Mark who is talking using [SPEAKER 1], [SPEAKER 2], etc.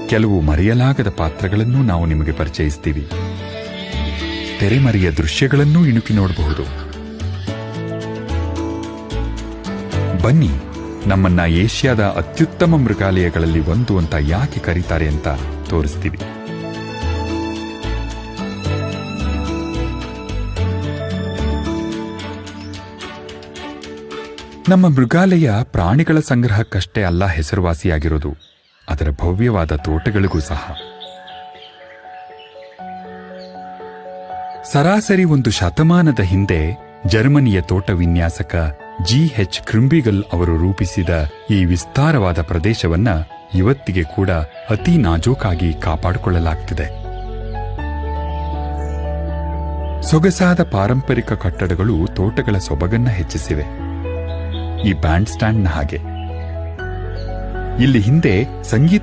[SPEAKER 1] ಕೆಲವು ಮರೆಯಲಾಗದ ಪಾತ್ರಗಳನ್ನೂ ನಾವು ನಿಮಗೆ ಪರಿಚಯಿಸ್ತೀವಿ. ತೆರೆಮರೆಯ ದೃಶ್ಯಗಳನ್ನೂ ಇಣುಕಿ ನೋಡಬಹುದು. ಬನ್ನಿ, ನಮ್ಮನ್ನ ಏಷ್ಯಾದ ಅತ್ಯುತ್ತಮ ಮೃಗಾಲಯಗಳಲ್ಲಿ ಒಂದು ಅಂತ ಯಾಕೆ ಕರೀತಾರೆ ಅಂತ ತೋರಿಸ್ತೀವಿ. ನಮ್ಮ ಮೃಗಾಲಯ ಪ್ರಾಣಿಗಳ ಸಂಗ್ರಹಕ್ಕಷ್ಟೇ ಅಲ್ಲ ಹೆಸರುವಾಸಿಯಾಗಿರೋದು, ಅದರ ಭವ್ಯವಾದ ತೋಟಗಳಿಗೂ ಸಹ. ಸರಾಸರಿ ಒಂದು ಶತಮಾನದ ಹಿಂದೆ ಜರ್ಮನಿಯ ತೋಟ ವಿನ್ಯಾಸಕ G.H. ಕ್ರಿಂಬಿಗಲ್ ಅವರು ರೂಪಿಸಿದ ಈ ವಿಸ್ತಾರವಾದ ಪ್ರದೇಶವನ್ನ ಇವತ್ತಿಗೆ ಕೂಡ ಅತಿ ನಾಜೂಕಾಗಿ ಕಾಪಾಡಿಕೊಳ್ಳಲಾಗ್ತಿದೆ. ಸೊಗಸಾದ ಪಾರಂಪರಿಕ ಕಟ್ಟಡಗಳು ತೋಟಗಳ ಸೊಬಗನ್ನ ಹೆಚ್ಚಿಸಿವೆ. ಈ ಬ್ಯಾಂಡ್ ಸ್ಟ್ಯಾಂಡ್ನ ಹಾಗೆ ಇಲ್ಲಿ ಹಿಂದೆ ಸಂಗೀತ